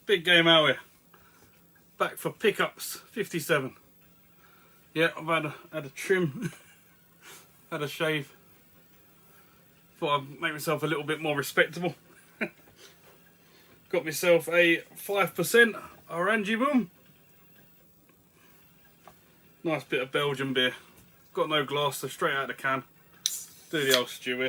big game out here. Back for pickups, 57. Yeah, I've had a trim, had a shave. Thought I'd make myself a little bit more respectable. Got myself a 5% Orange Boom. Nice bit of Belgian beer. Got no glass, so straight out of the can. Do the old stew here.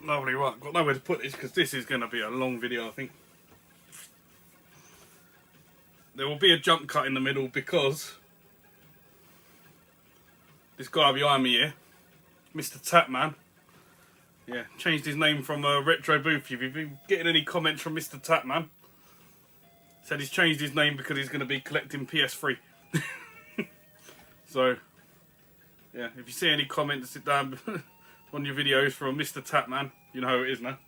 Lovely, right, got nowhere to put this because this is going to be a long video, I think. There will be a jump cut in the middle because this guy behind me here, Mr. Tapman, yeah, changed his name from Retro Booth. If you've been getting any comments from Mr. Tapman, said he's changed his name because he's going to be collecting PS3. So, yeah, if you see any comments down on your videos from Mr. Tapman, you know who it is now.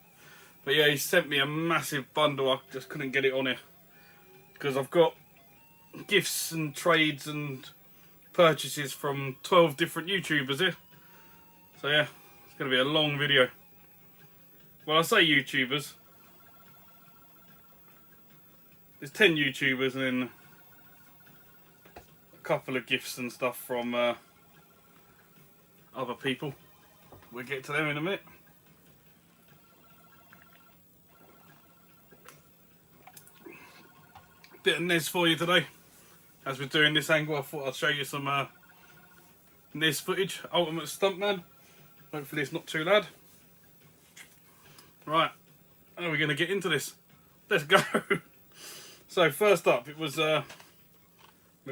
But yeah, he sent me a massive bundle. I just couldn't get it on here because I've got gifts and trades and purchases from 12 different YouTubers here. So yeah, it's going to be a long video. Well, I say YouTubers. There's 10 YouTubers and then a couple of gifts and stuff from other people. We'll get to them in a minute. Bit of NES for you today. As we're doing this angle, I thought I'd show you some NES footage. Ultimate Stuntman. Hopefully it's not too loud. Right, how are we going to get into this? Let's go. So first up, it was my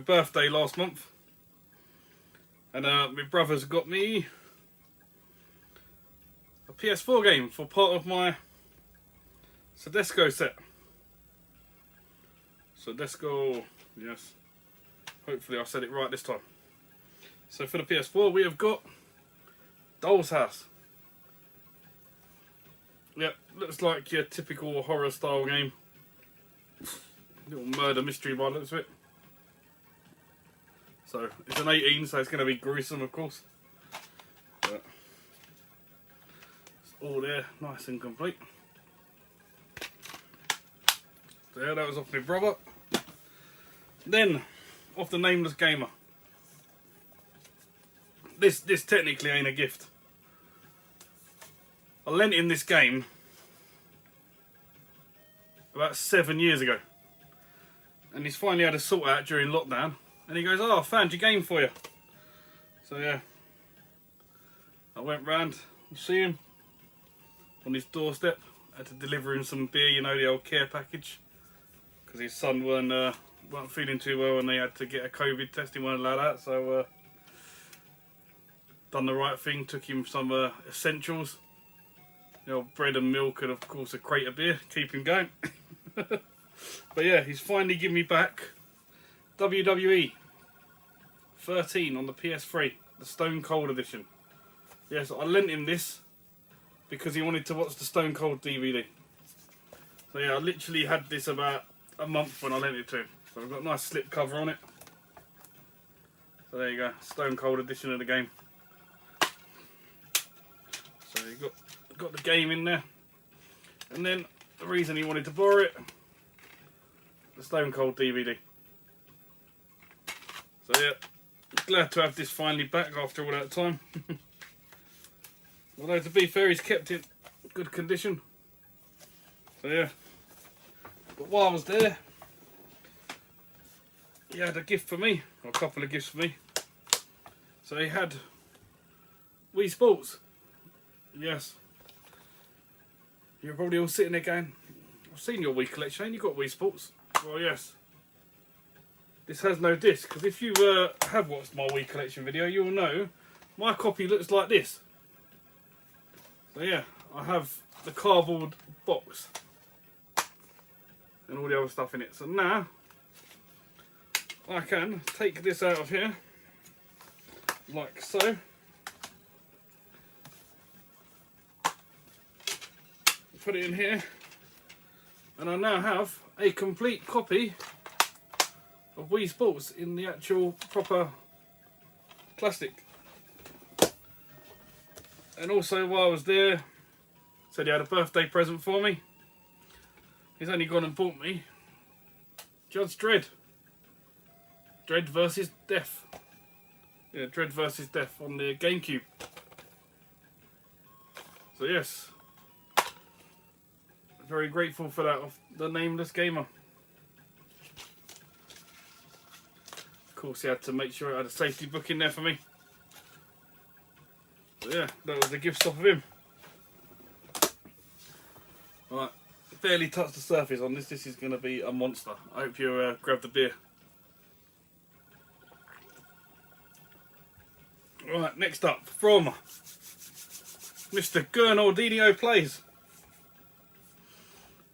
birthday last month. And my brothers got me a PS4 game for part of my Sedesco set. Sedesco, yes. Hopefully I said it right this time. So for the PS4 we have got Doll's House. Yep, looks like your typical horror style game. Little murder mystery by the looks of it. So it's an 18, so it's going to be gruesome, of course. But it's all there, nice and complete. There, that was off my brother. Then, off the Nameless Gamer. This technically ain't a gift. I lent him this game about 7 years ago. And he's finally had a sort out during lockdown. And he goes, oh, I found your game for you. So yeah, I went round to see him on his doorstep. I had to deliver him some beer, you know, the old care package. Because his son weren't feeling too well and they had to get a COVID test. He weren't allowed that, so done the right thing. Took him some essentials. You know, bread and milk and of course a crate of beer. Keep him going. But yeah, he's finally given me back WWE 13 on the PS3, the Stone Cold edition. Yes, I lent him this because he wanted to watch the Stone Cold DVD. So yeah, I literally had this about a month when I lent it to him. So I've got a nice slip cover on it. So there you go, Stone Cold edition of the game. So you got the game in there. And then the reason he wanted to borrow it, the Stone Cold DVD. So yeah, glad to have this finally back after all that time. Although to be fair, he's kept it in good condition. So yeah, but while I was there, he had a gift for me, or a couple of gifts for me. So he had Wii Sports. Yes. You're probably all sitting there going, I've seen your Wii collection, ain't you got Wii Sports? Well, yes. This has no disc, because if you have watched my Wii collection video, you'll know my copy looks like this. So yeah, I have the cardboard box and all the other stuff in it. So now I can take this out of here like so. Put it in here, and I now have a complete copy of Wii Sports in the actual proper plastic. And also while I was there, said he had a birthday present for me. He's only gone and bought me Judge Dredd. Dredd versus Death. Yeah, Dredd versus Death on the GameCube. So yes, very grateful for that of the Nameless Gamer. Of course he had to make sure I had a safety book in there for me. So yeah, that was the gift stop of him. Right, barely touched the surface on this. This is going to be a monster. I hope you grab the beer. Right, next up from Mr. Gurnaldinho Plays.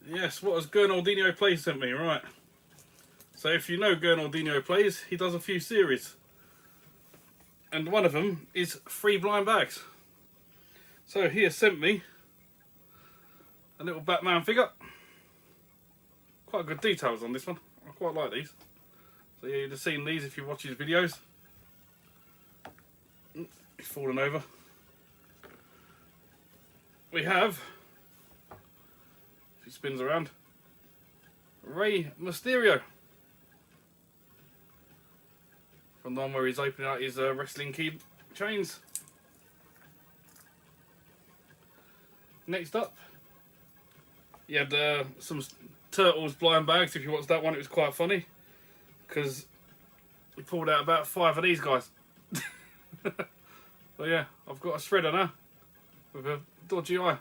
Yes, what has Gurnaldinho Plays sent me? Right. So if you know Gurnaldinho Plays, he does a few series. And one of them is 3 blind bags. So he has sent me a little Batman figure. Quite good details on this one. I quite like these. So yeah, you'd have seen these if you watch his videos. He's fallen over. We have, if he spins around, Rey Mysterio. From the one where he's opening out his wrestling key chains. Next up, he had some Turtles blind bags. If you watched that one, it was quite funny. Because he pulled out about 5 of these guys. So yeah, I've got a shredder now. With a dodgy eye.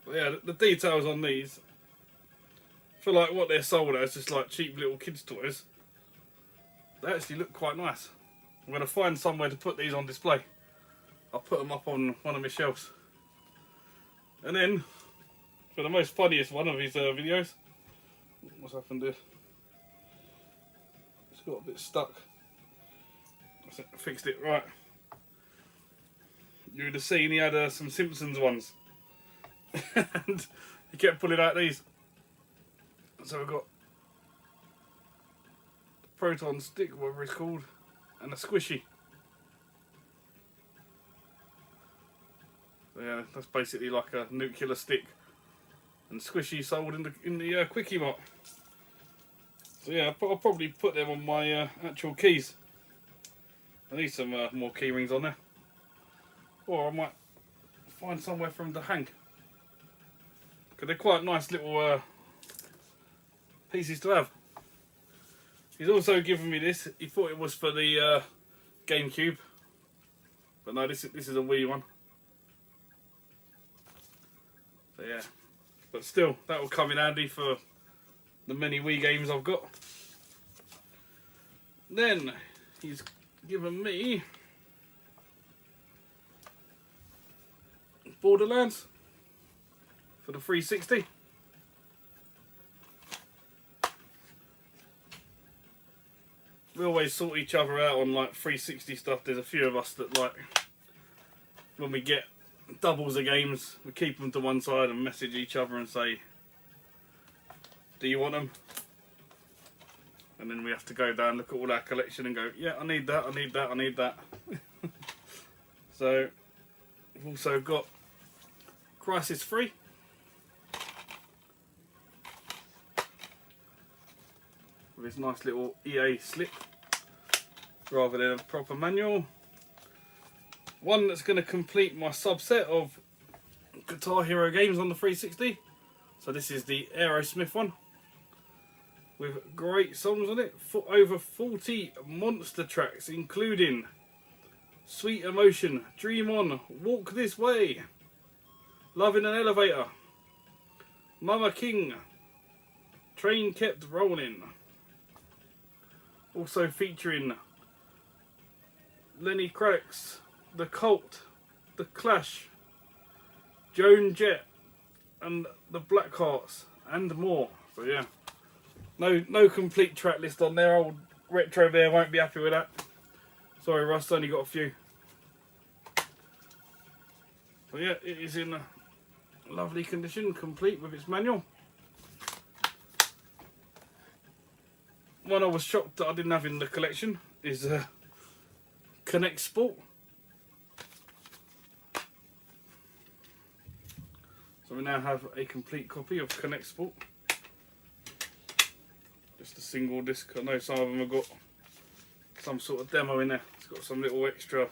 But yeah, the details on these, for like what they're sold as, just like cheap little kids' toys, they actually look quite nice. I'm going to find somewhere to put these on display. I'll put them up on one of my shelves. And then, for the most funniest one of his videos, what's happened here? It's got a bit stuck. I fixed it right. You would have seen he had some Simpsons ones. And he kept pulling out these. So we've got the Proton Stick, whatever it's called, and a Squishy. So yeah, that's basically like a nuclear stick. And Squishy sold in the Quickie Mart. So yeah, I'll probably put them on my actual keys. I need some more key rings on there. Or I might find somewhere for them to hang. Because they're quite nice little pieces to have. He's also given me this. He thought it was for the GameCube. But no, this is a Wii one. So yeah. But still, that will come in handy for the many Wii games I've got. Then he's given me Borderlands for the 360. We always sort each other out on like 360 stuff. There's a few of us that like, when we get doubles of games, we keep them to one side and message each other and say, do you want them? And then we have to go down, look at all our collection and go, yeah, I need that, I need that, I need that. So, we've also got Crisis 3. With this nice little EA slip, rather than a proper manual. One that's going to complete my subset of Guitar Hero games on the 360. So this is the Aerosmith one. With great songs on it, for over 40 monster tracks, including Sweet Emotion, Dream On, Walk This Way, Love in an Elevator, Mama King, Train Kept Rolling. Also featuring Lenny Kravitz, The Cult, The Clash, Joan Jett, and the Blackhearts, and more. So yeah. No complete track list on there. Old Retro Bear won't be happy with that. Sorry, Russ, only got a few. But yeah, it is in a lovely condition, complete with its manual. One I was shocked that I didn't have in the collection is Connect Sport. So we now have a complete copy of Connect Sport. Just a single disc. I know some of them have got some sort of demo in there. It's got some little extra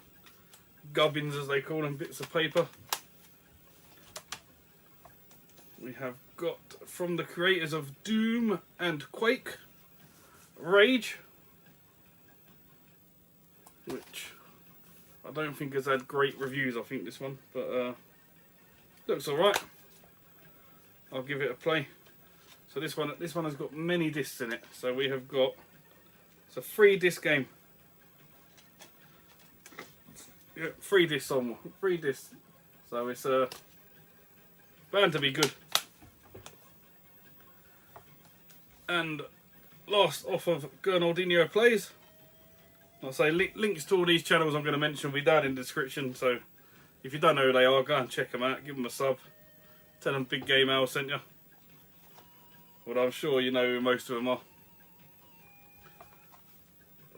gubbins, as they call them, bits of paper. We have got, from the creators of Doom and Quake, Rage, which I don't think has had great reviews, I think, this one, but looks alright. I'll give it a play. So this one has got many discs in it. So we have got, it's a 3-disc game. Yeah, 3 discs on 3 discs. So it's bound to be good. And last off of Gurnaldinho Plays. I'll say links to all these channels I'm going to mention will be down in the description. So if you don't know who they are, go and check them out. Give them a sub. Tell them Big Game Al sent you. But I'm sure you know who most of them are.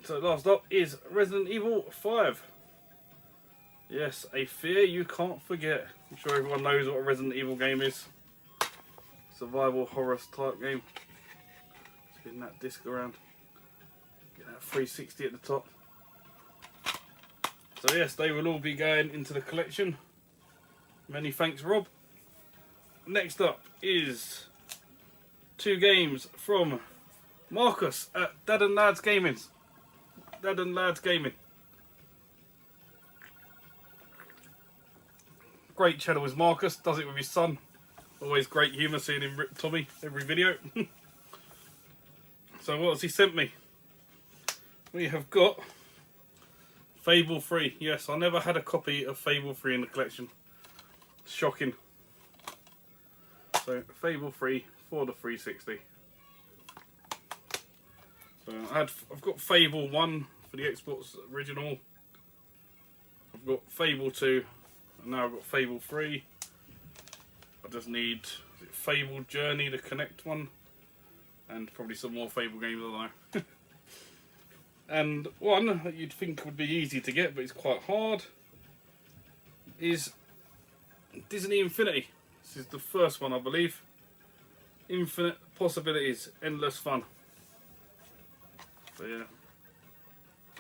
So last up is Resident Evil 5. Yes, a fear you can't forget. I'm sure everyone knows what a Resident Evil game is. Survival horror type game. Spin that disc around. Get that 360 at the top. So yes, they will all be going into the collection. Many thanks, Rob. Next up is 2 games from Marcus at Dad and Lads Gaming. Dad and Lads Gaming. Great channel is Marcus, does it with his son. Always great humour seeing him rip Tommy every video. So what has he sent me? We have got Fable 3. Yes, I never had a copy of Fable 3 in the collection. Shocking. So Fable 3 for the 360. So I've got Fable 1 for the Xbox original. I've got Fable 2, and now I've got Fable 3. I just need Fable Journey, the Connect one, and probably some more Fable games, I don't know. And one that you'd think would be easy to get, but it's quite hard, is Disney Infinity. This is the first one, I believe. Infinite possibilities, endless fun. So yeah,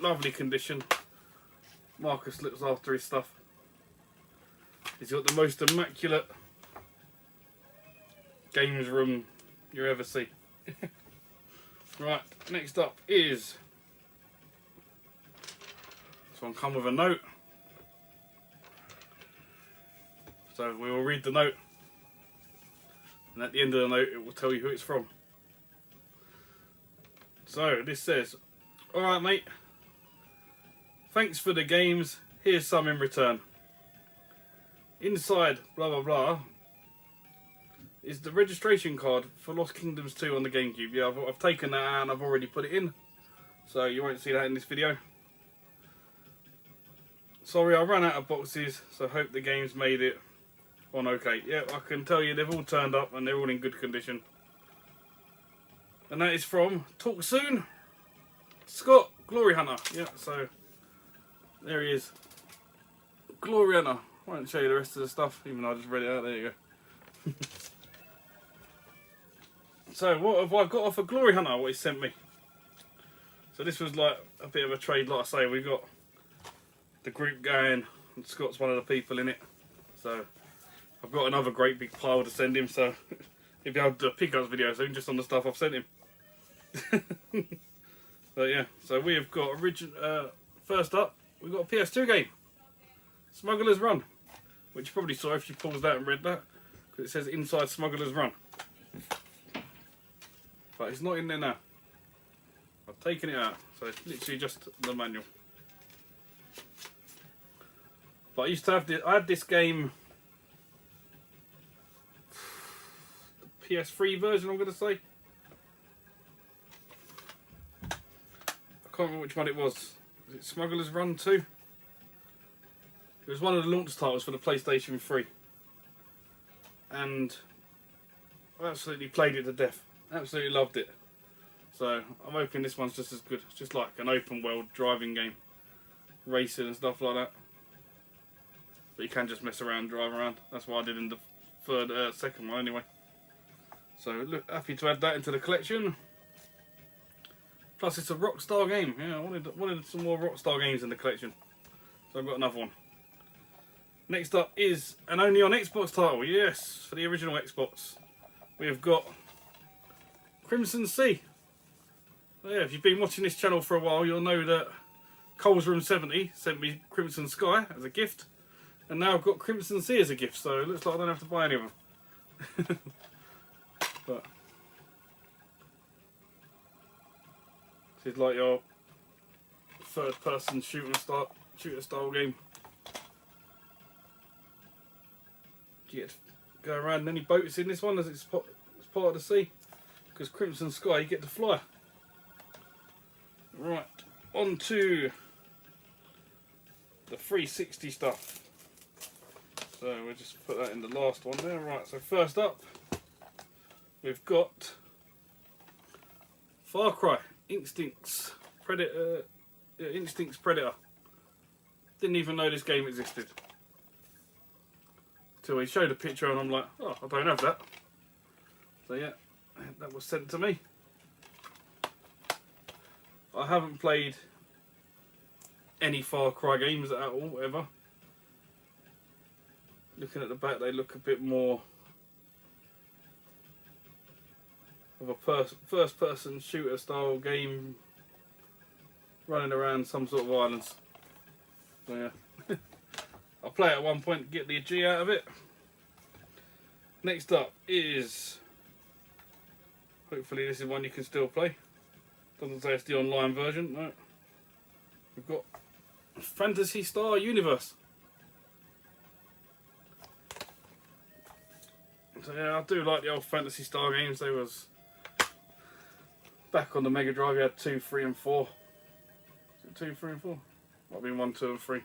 lovely condition. Marcus looks after his stuff. He's got the most immaculate games room you ever see. Right, next up is, this one come with a note. So we will read the note, and at the end of the note it will tell you who it's from. So this says, "Alright mate, thanks for the games, here's some in return. Inside blah blah blah is the registration card for Lost Kingdoms 2 on the GameCube." Yeah, I've taken that out and I've already put it in, so you won't see that in this video. Sorry, I ran out of boxes, so hope the game's made it on okay. Yeah, I can tell you they've all turned up and they're all in good condition. And that is from Talk Soon, Scott, GloryHunter. Yeah, so there he is. GloryHunter. I won't show you the rest of the stuff, even though I just read it out. There you go. So what have I got off of GloryHunter, what he sent me? So this was like a bit of a trade, like I say. We've got the group going, and Scott's one of the people in it. So I've got another great big pile to send him, so he'll be able to do a pickups video soon, just on the stuff I've sent him. But yeah, so we have got first up, we've got a PS2 game, Smuggler's Run, which you probably saw if you paused that and read that, because it says inside Smuggler's Run. But it's not in there now. I've taken it out, so it's literally just the manual. But I used to have this, I had this game, the PS3 version I'm going to say. I can't remember which one it was. Was it Smuggler's Run 2? It was one of the launch titles for the PlayStation 3. And I absolutely played it to death. Absolutely loved it. So I'm hoping this one's just as good. It's just like an open world driving game. racing and stuff like that. But you can just mess around, drive around. That's what I did in the second one anyway. So look, happy to add that into the collection. Plus it's a Rockstar game. Yeah, I wanted some more Rockstar games in the collection. So I've got another one. Next up is an only on Xbox title. Yes, for the original Xbox. We've got Crimson Sea. So yeah, if you've been watching this channel for a while, you'll know that Cole's Room 70 sent me Crimson Sky as a gift. And now I've got Crimson Sea as a gift, so it looks like I don't have to buy any of them. But this is like your third-person shooter style game. Do you get to go around any boats in this one as it's part of the sea? Because Crimson Sky, you get to fly. Right, on to the 360 stuff. So we'll just put that in the last one there. Right, so first up, we've got Far Cry Instincts Predator. Instincts Predator. Didn't even know this game existed till he showed a picture, and I'm like, oh, I don't have that. So yeah, that was sent to me. I haven't played any Far Cry games at all ever. Looking at the back, they look a bit more of a first-person shooter style game, running around some sort of islands. So yeah, I'll play it at one point, get the G out of it. Next up is, hopefully this is one you can still play. Doesn't say it's the online version. No. We've got Phantasy Star Universe. So yeah, I do like the old Phantasy Star games. They was back on the Mega Drive. You had 2, 3 and 4. Is it 2, 3 and 4? Might have been 1, 2 and 3.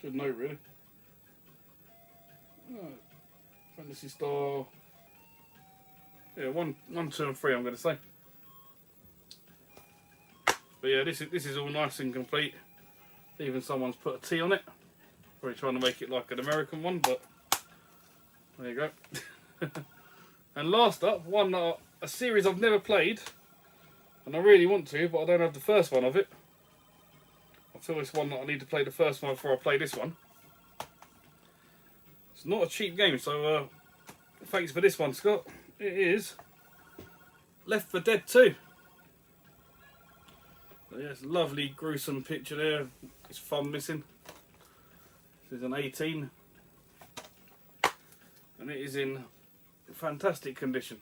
Should know really. Phantasy Star. Yeah, 1, 2 and 3 I'm going to say. But yeah, this is all nice and complete. Even someone's put a T on it. Probably trying to make it like an American one, but there you go. And last up, a series I've never played, and I really want to, but I don't have the first one of it. I feel it's one that I need to play the first one before I play this one. It's not a cheap game, so thanks for this one, Scott. It is Left 4 Dead 2. So yeah, it's a lovely gruesome picture there. It's thumb missing. This is an 18, and it is in fantastic condition.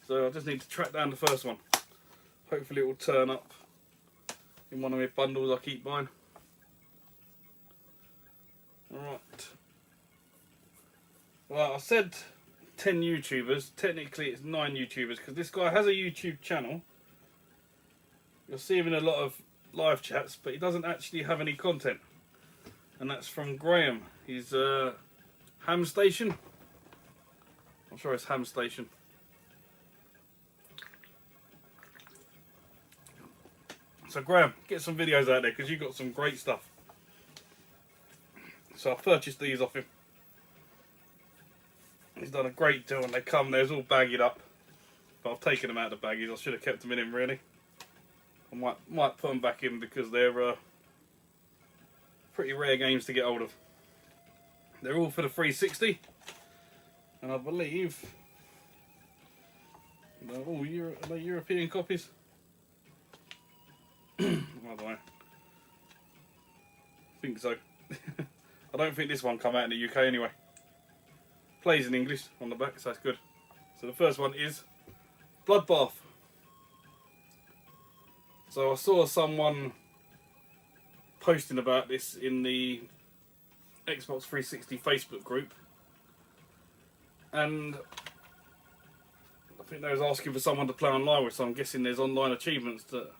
So I just need to track down the first one. Hopefully it will turn up in one of my bundles I keep buying. Alright. Well, I said 10 YouTubers. Technically it's 9 YouTubers, because this guy has a YouTube channel. You'll see him in a lot of live chats, but he doesn't actually have any content. And that's from Graham. He's Ham Station. I'm sure it's Ham Station. So Graham, get some videos out there, because you've got some great stuff. So I purchased these off him. He's done a great deal, and they come, there's all bagged up. But I've taken them out of the baggies. I should have kept them in him really. I might put them back in, because they're pretty rare games to get hold of. They're all for the 360, and I believe they're all European copies. I don't know. I think so. I don't think this one come out in the UK anyway. Plays in English on the back, so that's good. So the first one is Bloodbath. So I saw someone posting about this in the Xbox 360 Facebook group, and I think they was asking for someone to play online with, so I'm guessing there's online achievements that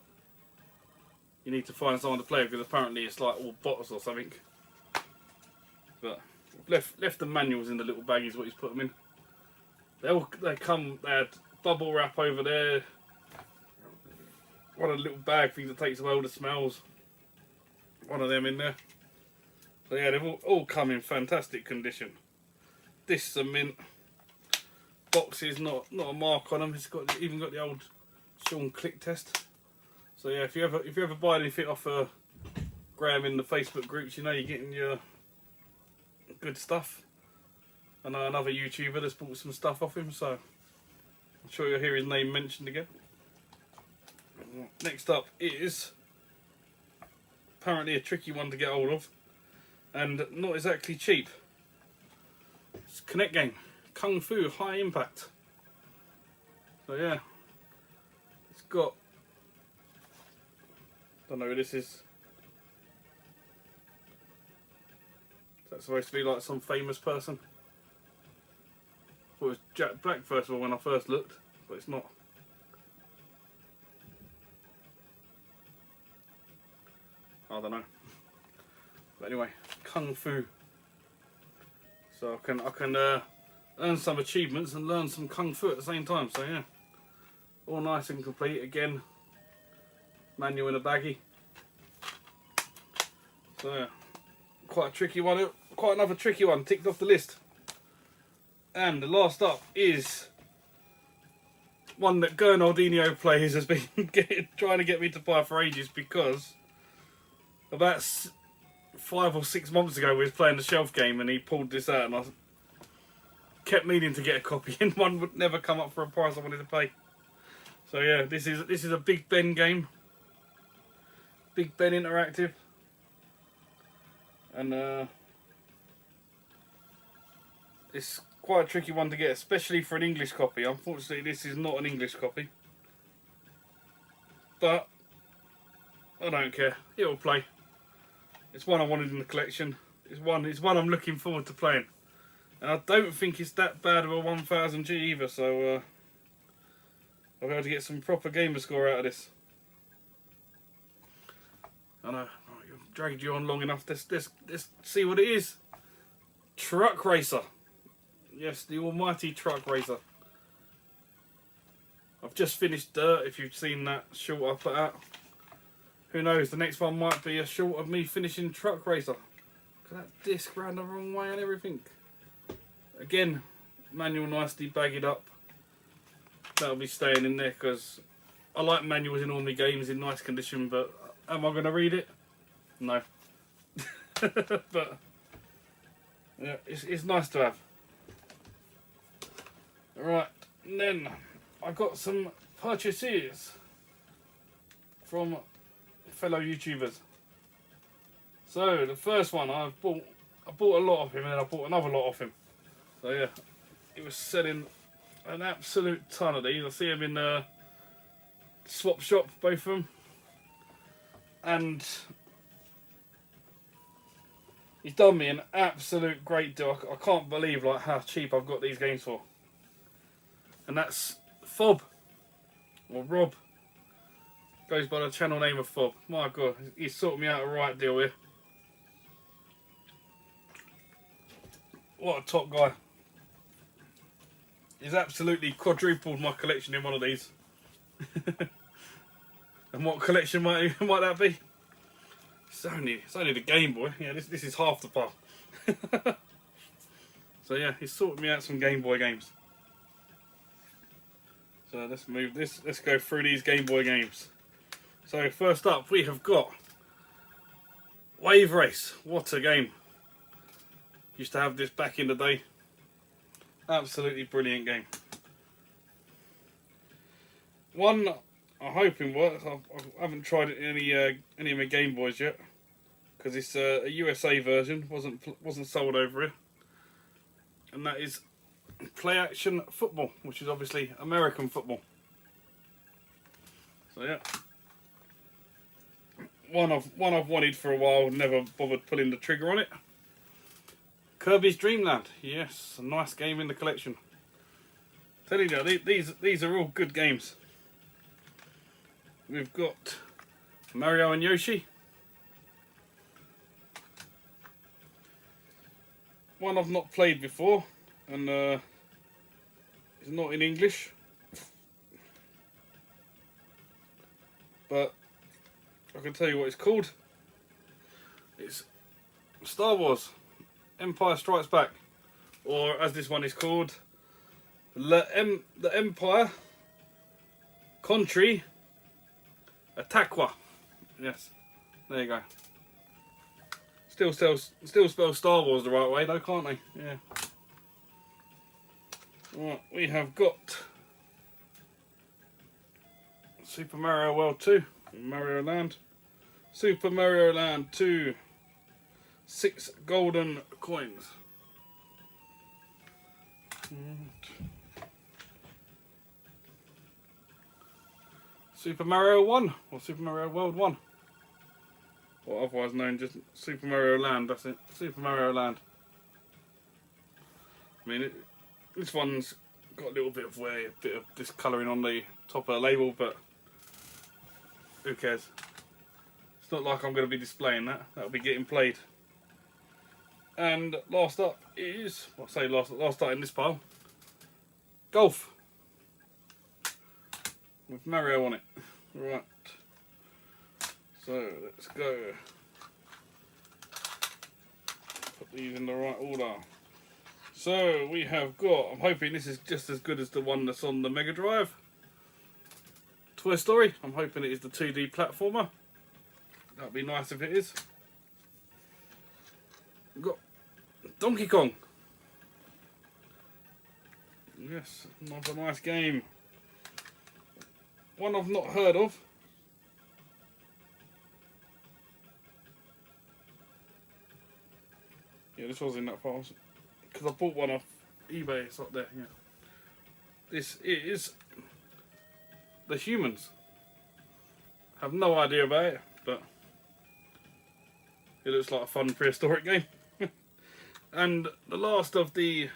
you need to find someone to play with, because apparently it's like all bots or something. But left the manuals in the little baggies what he's put them in. They had bubble wrap over there. One of the little bag things that takes away all the smells. One of them in there. So yeah, they've all come in fantastic condition. This is a mint. Box is not a mark on them. It's even got the old Sean click test. So yeah, if you ever buy anything off Graham in the Facebook groups, you know you're getting your good stuff. I know another YouTuber that's bought some stuff off him, so I'm sure you'll hear his name mentioned again. Next up is apparently a tricky one to get hold of, and not exactly cheap. It's a Connect game, Kung Fu High Impact. So yeah, it's got, don't know who this is. Is that supposed to be like some famous person? Well, it was Jack Black first of all when I first looked, but it's not. I don't know. But anyway, Kung Fu. So I can earn some achievements and learn some Kung Fu at the same time. So yeah, all nice and complete. Again, manual in a baggie. So yeah, quite a tricky one. Quite another tricky one ticked off the list. And the last up is one that Gurnaldinho plays has been trying to get me to buy for ages, because about 5 or 6 months ago we was playing the shelf game and he pulled this out, and I kept meaning to get a copy and one would never come up for a price I wanted to pay. So yeah, this is a Big Ben game. Big Ben Interactive. And it's quite a tricky one to get, especially for an English copy. Unfortunately, this is not an English copy, but I don't care. It'll play. It's one I wanted in the collection. It's one I'm looking forward to playing, and I don't think it's that bad of a 1000G either. So I'll be able to get some proper gamer score out of this. I know I've dragged you on long enough. Let's see what it is. Truck Racer. Yes, the almighty Truck Racer. I've just finished Dirt, if you've seen that short I put out. Who knows, the next one might be a short of me finishing Truck Racer. Look at that disc round the wrong way and everything. Again, manual nicely bagged up. That'll be staying in there because I like manuals in all my games in nice condition, but am I going to read it? No. But yeah, it's nice to have. Right, and then I got some purchases from fellow YouTubers. So the first one I bought a lot of him, and then I bought another lot of him. So yeah, he was selling an absolute ton of these. I see him in the swap shop, both of them, and he's done me an absolute great deal. I can't believe like how cheap I've got these games for. And that's Fob, or Rob, goes by the channel name of Fob. My God, he's sorted me out a right deal here. What a top guy. He's absolutely quadrupled my collection in one of these. And what collection might that be? It's only the Game Boy. Yeah, this is half the par. So yeah, he's sorted me out some Game Boy games. So let's move this. Let's go through these Game Boy games. So first up, we have got Wave Race. What a game! Used to have this back in the day. Absolutely brilliant game. One I'm hoping works. I haven't tried it in any of my Game Boys yet, because it's a USA version. wasn't sold over here, and that is Play Action Football, which is obviously American football. So yeah, one I've wanted for a while, never bothered pulling the trigger on it. Kirby's Dream Land, yes, a nice game in the collection. Telling you, these are all good games. We've got Mario and Yoshi. One I've not played before, and it's not in English. but I can tell you what it's called. It's Star Wars Empire Strikes Back, or as this one is called, the Empire Country Attackwa. Yes, there you go. Still spell Star Wars the right way though, can't they? Yeah. Right, we have got Super Mario World 2, Mario Land, Super Mario Land 2, 6 golden coins. Super Mario 1, or Super Mario World 1, or otherwise known just Super Mario Land. That's it, Super Mario Land. I mean, this one's got a little bit of wear, a bit of discolouring on the top of the label, but who cares? It's not like I'm going to be displaying that. That'll be getting played. And last up is, well, I say last up in this pile, Golf with Mario on it. Right. So let's go. Put these in the right order. So we have got, I'm hoping this is just as good as the one that's on the Mega Drive. Toy Story. I'm hoping it is the 2D platformer. That'd be nice if it is. We've got Donkey Kong. Yes, another nice game. One I've not heard of. Yeah, this was in that file. Because I bought one off eBay, it's up there, yeah. This is The Humans. Have no idea about it, but it looks like a fun prehistoric game. And the last of the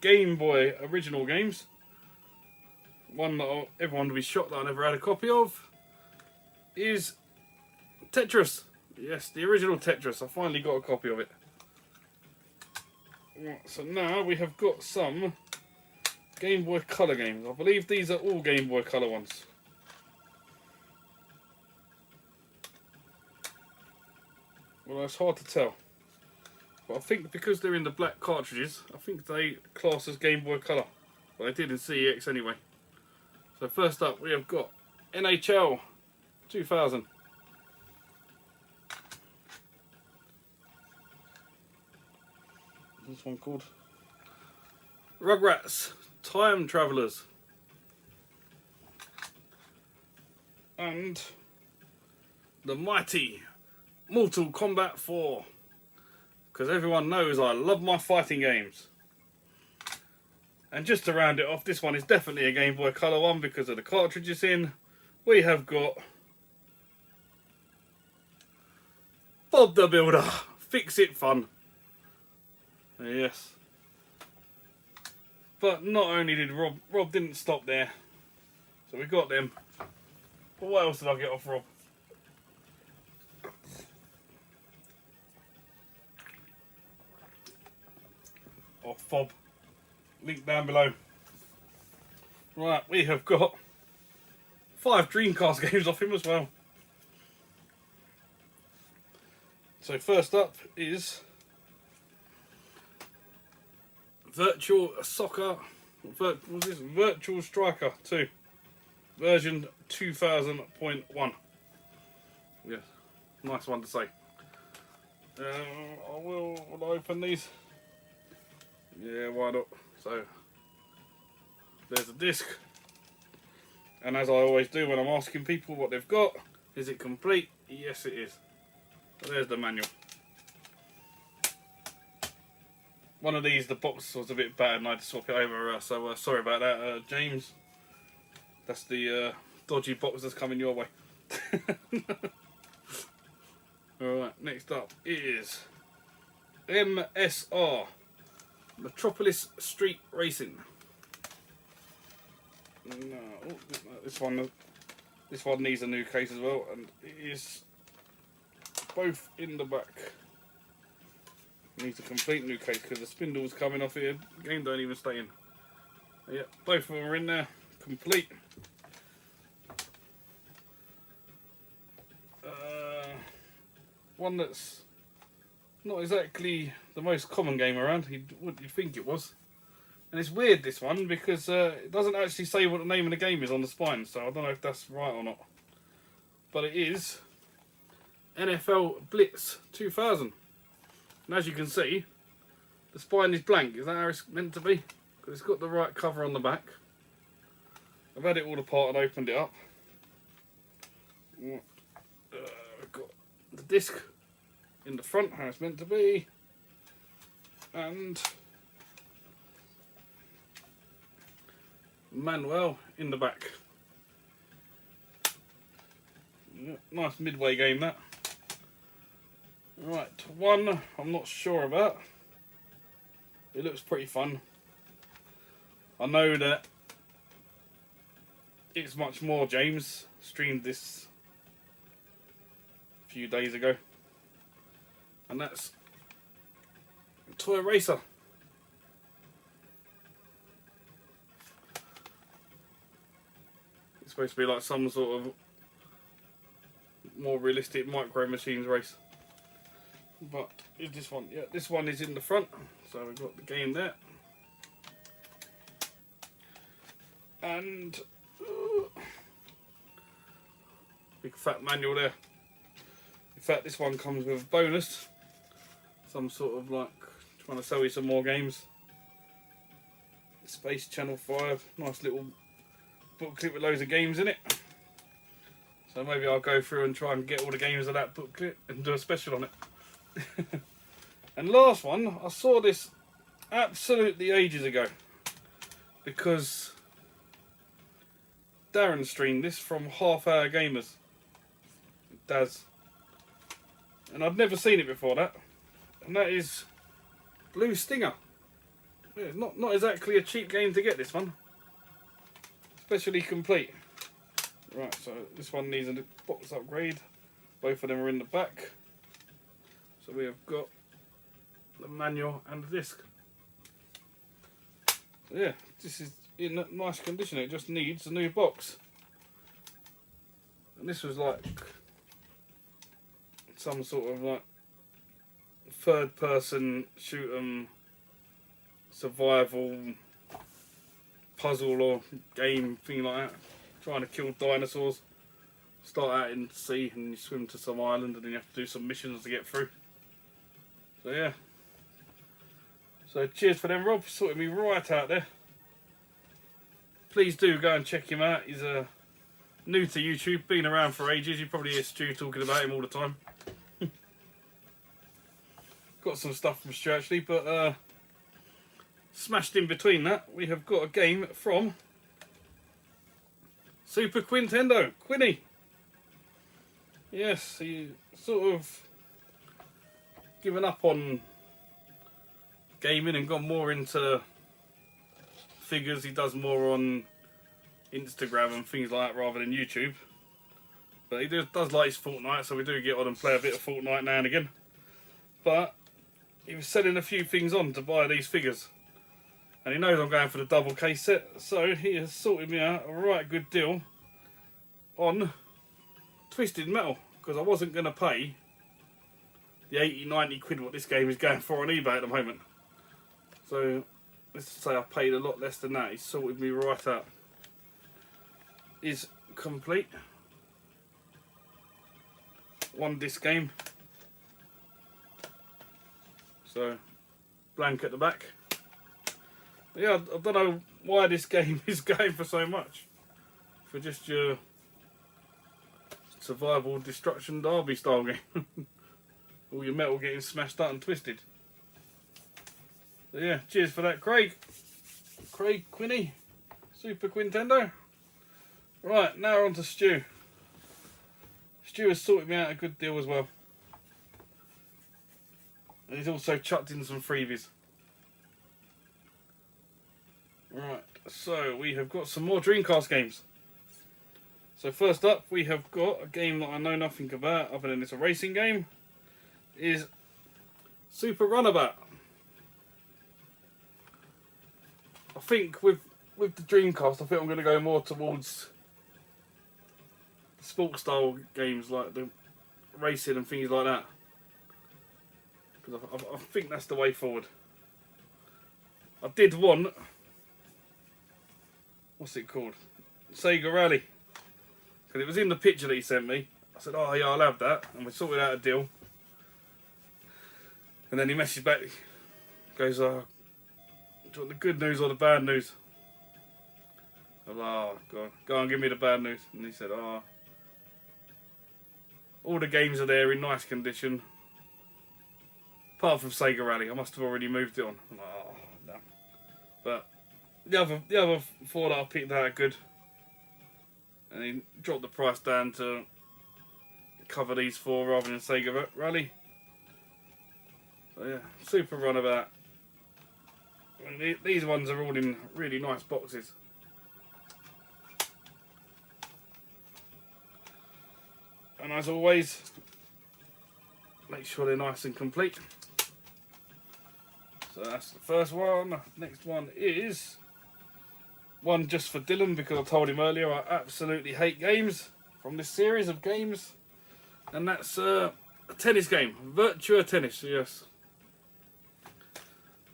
Game Boy original games, one that everyone would be shocked that I never had a copy of, is Tetris. Yes, the original Tetris. I finally got a copy of it. So now we have got some Game Boy Color games. I believe these are all Game Boy Color ones. Well, it's hard to tell. But I think because they're in the black cartridges, I think they class as Game Boy Color. But they did in CEX anyway. So first up we have got NHL 2000. What's this one called? Rugrats Time Travelers. And the mighty Mortal Kombat 4. Because everyone knows I love my fighting games. And just to round it off, this one is definitely a Game Boy Color one because of the cartridges in. We have got Bob the Builder. Fix It Fun. Yes. But not only did Rob didn't stop there. So we got them. But what else did I get off Rob? Or Fob. Link down below. Right, we have got 5 Dreamcast games off him as well. So first up is Virtual Striker 2 version 2000.1. Yeah, nice one to say. Will I open these? Yeah, why not? So there's a disc, and as I always do when I'm asking people what they've got, is it complete? Yes, it is. So there's the manual. One of these, the box was a bit bad and I had to swap it over, so sorry about that, James. That's the dodgy box that's coming your way. Alright, next up is MSR Metropolis Street Racing. No, this one needs a new case as well, and it is both in the back. Needs a complete new case because the spindle's coming off here. The game don't even stay in. Yeah, both of them are in there, complete. one that's not exactly the most common game around. What you'd think it was. And it's weird, this one, because it doesn't actually say what the name of the game is on the spine, so I don't know if that's right or not. But it is NFL Blitz 2000. And as you can see, the spine is blank. Is that how it's meant to be? Because it's got the right cover on the back. I've had it all apart and opened it up. We've got the disc in the front, how it's meant to be. And manual in the back. Nice midway game, that. Right, one I'm not sure about. It looks pretty fun. I know that It's Much More James streamed this a few days ago. And that's Toy Racer. It's supposed to be like some sort of more realistic Micro Machines race. But is this one? Yeah, this one is in the front. So we've got the game there. And big fat manual there. In fact, this one comes with a bonus. Some sort of like trying to sell you some more games. Space Channel 5. Nice little booklet with loads of games in it. So maybe I'll go through and try and get all the games of that booklet and do a special on it. And last one, I saw this absolutely ages ago because Darren streamed this from Half Hour Gamers. Daz. And I'd never seen it before that. And that is Blue Stinger. Yeah, not exactly a cheap game to get, this one. Especially complete. Right, so this one needs a box upgrade. Both of them are in the back. So we have got the manual and the disc. So yeah, this is in nice condition. It just needs a new box. And this was like some sort of like third person shoot 'em survival puzzle or game thing like that. Trying to kill dinosaurs. Start out in the sea and you swim to some island and then you have to do some missions to get through. So yeah. So cheers for them, Rob. Sorted me right out there. Please do go and check him out. He's new to YouTube, been around for ages. You probably hear Stu talking about him all the time. Got some stuff from Stu actually, but smashed in between that, we have got a game from Super Quintendo, Quinny. Yes, he sort of given up on gaming and gone more into figures. He does more on Instagram and things like that rather than YouTube. But he does like his Fortnite, so we do get on and play a bit of Fortnite now and again. But he was selling a few things on to buy these figures. And he knows I'm going for the double case set, so he has sorted me out a right good deal on Twisted Metal, because I wasn't going to pay the 80-90 quid what this game is going for on eBay at the moment. So let's say I paid a lot less than that. He's sorted me right out. Is complete. One disc game. So blank at the back. Yeah, I don't know why this game is going for so much. For just your survival destruction derby style game. All your metal getting smashed up and twisted. So yeah, cheers for that, Craig. Craig Quinny, Super Quintendo. Right, now on to Stu. Stu has sorted me out a good deal as well. And he's also chucked in some freebies. Right, so we have got some more Dreamcast games. So first up, we have got a game that I know nothing about other than it's a racing game. Is Super Runabout. I think with the Dreamcast, I think I'm going to go more towards sports style games like the racing and things like that. because I think that's the way forward. I did want, what's it called? Sega Rally. Because it was in the picture that he sent me. I said, oh yeah, I'll have that. And we sorted out a deal. And then he messaged back, goes, do you want the good news or the bad news? I'm like, oh, go on, give me the bad news. And he said, oh, all the games are there in nice condition. Apart from Sega Rally, I must have already moved it on. I'm like, oh, no. But the other four that I picked out are good. And he dropped the price down to cover these four rather than Sega Rally. So yeah, super runabout. And these ones are all in really nice boxes. And as always, make sure they're nice and complete. So that's the first one. Next one is one just for Dylan, because I told him earlier I absolutely hate games from this series of games. And that's a tennis game, Virtua Tennis, yes.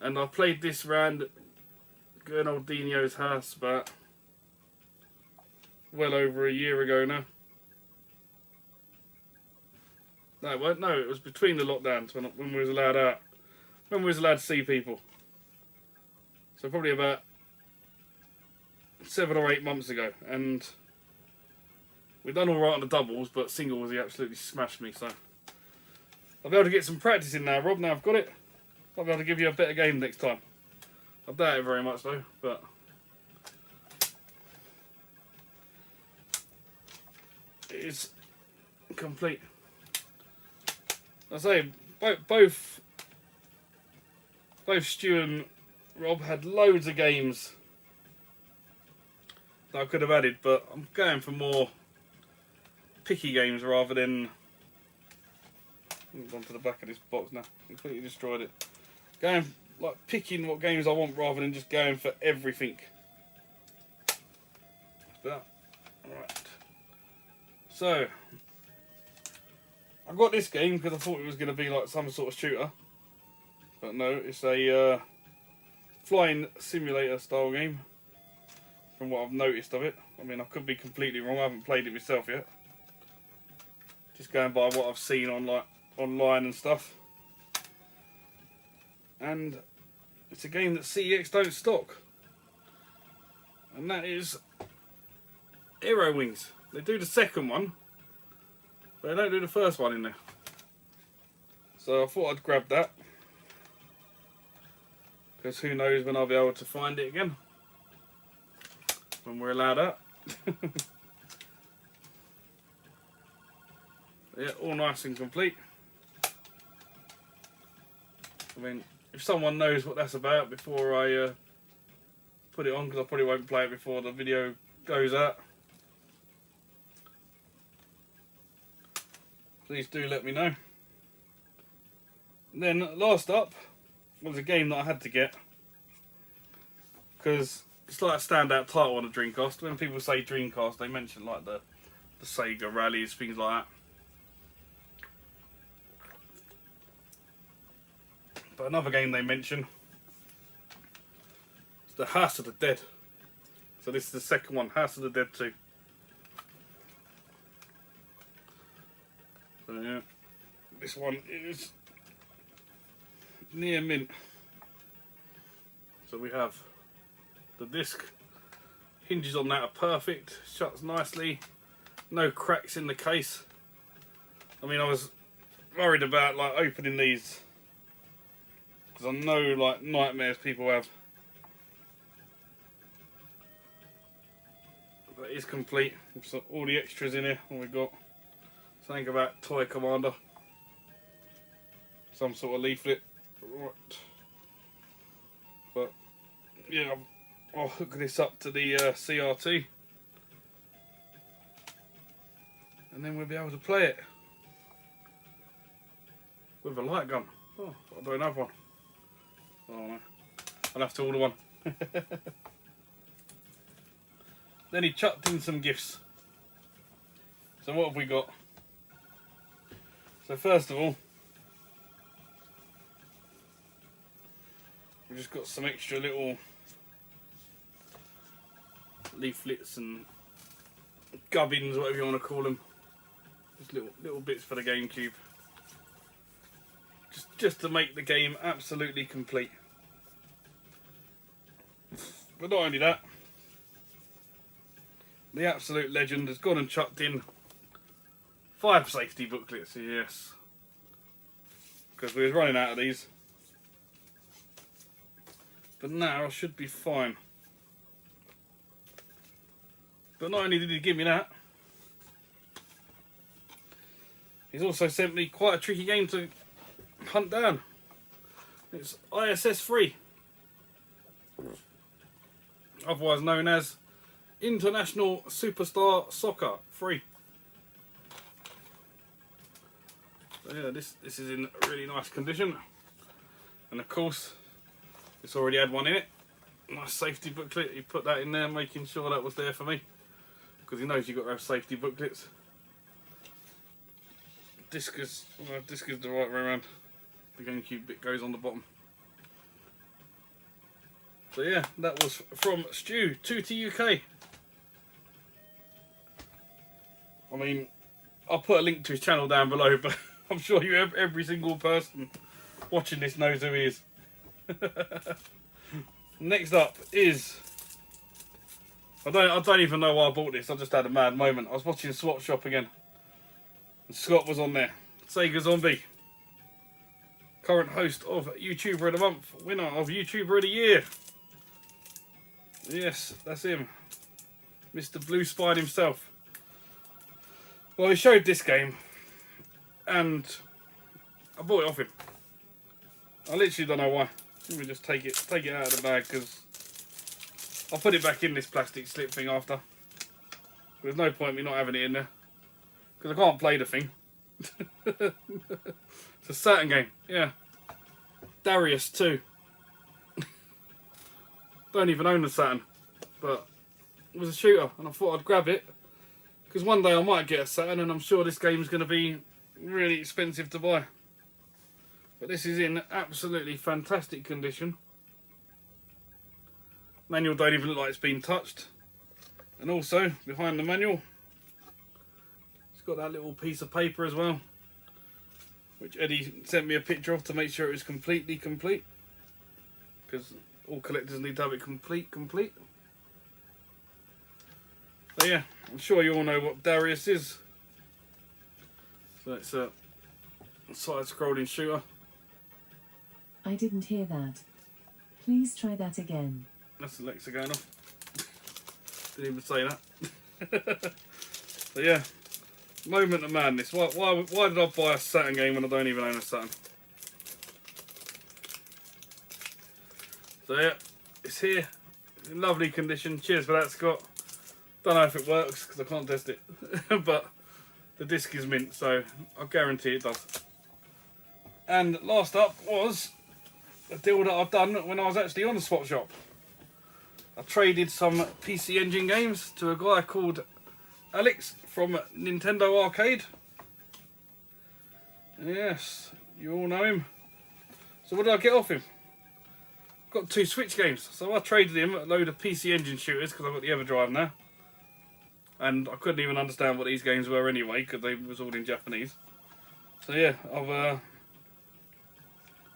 And I played this round Gurnaldinho's house about well over a year ago now. No, it weren't. No, it was between the lockdowns when we was allowed out, when we was allowed to see people. So probably about 7 or 8 months ago, and we've done all right on the doubles, but singles he absolutely smashed me. So I'll be able to get some practice in now, Rob. Now I've got it. I'll be able to give you a better game next time. I doubt it very much though, but it is complete. I say both Stu and Rob had loads of games that I could have added, but I'm going for more picky games rather than. I've gone to the back of this box now. Completely destroyed it. Going like picking what games I want rather than just going for everything. But alright. So I got this game because I thought it was going to be like some sort of shooter, but no, it's a flying simulator style game. From what I've noticed of it, I mean I could be completely wrong. I haven't played it myself yet. Just going by what I've seen on like online and stuff. And it's a game that CEX don't stock, and that is Aero Wings. They do the second one, but they don't do the first one in there. So I thought I'd grab that, because who knows when I'll be able to find it again, when we're allowed out. Yeah, all nice and complete. I mean, if someone knows what that's about before I put it on, because I probably won't play it before the video goes out, please do let me know. And then last up was a game that I had to get, because it's like a standout title on a Dreamcast. When people say Dreamcast, they mention like the Sega rallies, things like that. But another game they mention is the House of the Dead. So this is the second one, House of the Dead 2. So yeah, this one is near mint. So we have the disc, hinges on that are perfect, shuts nicely, no cracks in the case. I mean, I was worried about like opening these, because I know like nightmares people have. But it's complete. With all the extras in here. And we've got something about Toy Commander, some sort of leaflet. Right. But yeah, I'll hook this up to the CRT, and then we'll be able to play it with a light gun. Oh, I'll do another one. Oh no, I'll have to order one. Then he chucked in some gifts. So what have we got? So first of all, we've just got some extra little leaflets and gubbins, whatever you want to call them. Just little bits for the GameCube. Just to make the game absolutely complete. But not only that, the absolute legend has gone and chucked in 5 safety booklets, yes. Because we was running out of these. But now I should be fine. But not only did he give me that, he's also sent me quite a tricky game to hunt down. It's ISS 3. Otherwise known as International Superstar Soccer 3. So yeah, this is in really nice condition. And of course, it's already had one in it. Nice safety booklet. He put that in there, making sure that was there for me. Because he knows you've got to have safety booklets. Disc is the right way around. The GameCube bit goes on the bottom. So yeah, that was from Stu, TootyUk. I mean, I'll put a link to his channel down below, but I'm sure every single person watching this knows who he is. Next up is, I don't even know why I bought this. I just had a mad moment. I was watching Swap Shop again, and Scott was on there. SEGA Zombie, current host of YouTuber of the Month, winner of YouTuber of the Year. Yes, that's him, Mr. Blue Spine himself. Well, he showed this game, and I bought it off him. I literally don't know why. Let me just take it out of the bag, because I'll put it back in this plastic slip thing after. There's no point in me not having it in there, because I can't play the thing. It's a Saturn game, yeah. Darius 2. Don't even own the Saturn, but it was a shooter, and I thought I'd grab it, because one day I might get a Saturn, and I'm sure this game's going to be really expensive to buy. But this is in absolutely fantastic condition. Manual don't even look like it's been touched. And also, behind the manual, it's got that little piece of paper as well, which Eddie sent me a picture of to make sure it was completely complete. Because all collectors need to have it complete. So yeah, I'm sure you all know what Darius is. So it's a side-scrolling shooter. I didn't hear that. Please try that again. That's Alexa going off. Didn't even say that. But yeah, moment of madness. Why did I buy a Saturn game when I don't even own a Saturn? So yeah, it's here in lovely condition. Cheers for that, Scott. Don't know if it works because I can't test it, but the disc is mint, so I guarantee it does. And last up was a deal that I've done when I was actually on the Swap Shop. I traded some PC Engine games to a guy called Alex from Nintendo Arcade. Yes, you all know him. So what did I get off him? Got 2 Switch games. So I traded him a load of PC Engine shooters because I've got the EverDrive now. And I couldn't even understand what these games were anyway because they was all in Japanese. So yeah, I've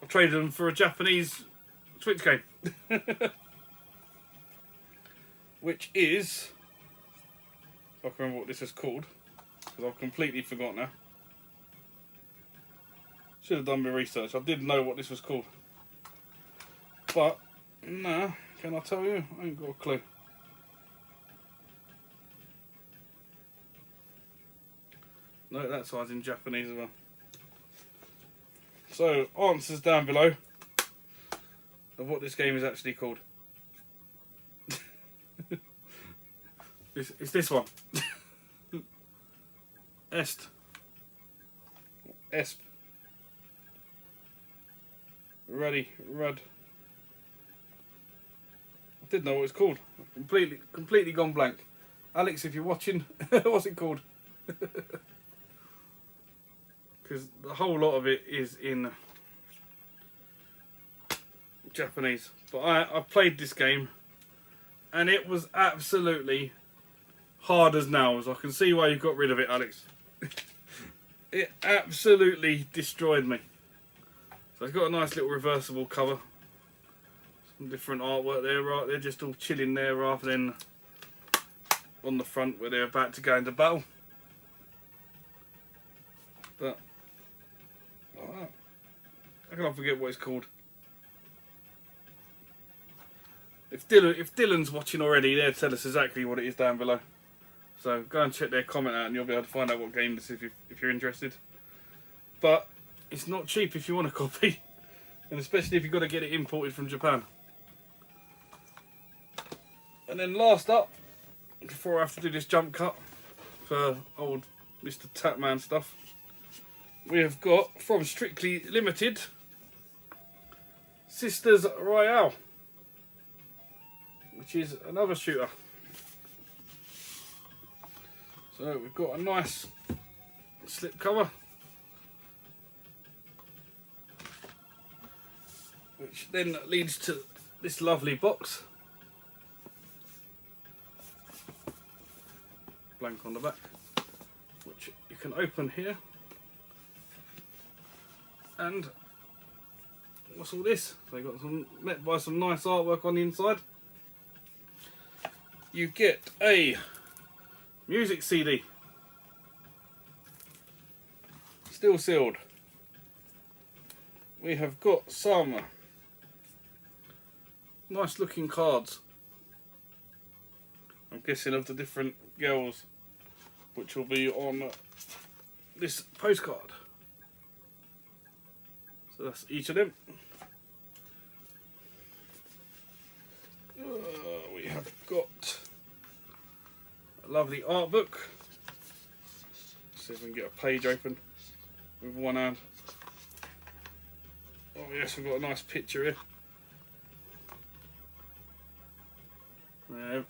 traded them for a Japanese Switch game. Which is, if I can remember what this is called, because I've completely forgotten now. Should have done my research. I did know what this was called. But, nah, can I tell you? I ain't got a clue. No, that side's in Japanese as well. So, answers down below of what this game is actually called. It's this one. Esp. Rud. I didn't know what it's called. Completely gone blank. Alex, if you're watching, what's it called? Because the whole lot of it is in Japanese. But I played this game and it was absolutely hard as nails. I can see why you got rid of it, Alex. It absolutely destroyed me. So it's got a nice little reversible cover. Some different artwork there, right? They're just all chilling there rather than on the front where they're about to go into battle. But I can't forget what it's called. If Dylan's watching already, they'll tell us exactly what it is down below. So go and check their comment out and you'll be able to find out what game this is if you're interested. But it's not cheap if you want a copy. And especially if you've got to get it imported from Japan. And then last up, before I have to do this jump cut for old Mr. Tatman stuff, we have got from Strictly Limited, Sisters Royale, which is another shooter. So we've got a nice slip cover, which then leads to this lovely box. Blank on the back, which you can open here. And what's all this? So you got some met by some nice artwork on the inside. You get a music CD, still sealed. We have got some nice looking cards. I'm guessing of the different girls, which will be on this postcard. So that's each of them. We have got a lovely art book. Let's see if we can get a page open with one hand. Oh yes, we've got a nice picture here.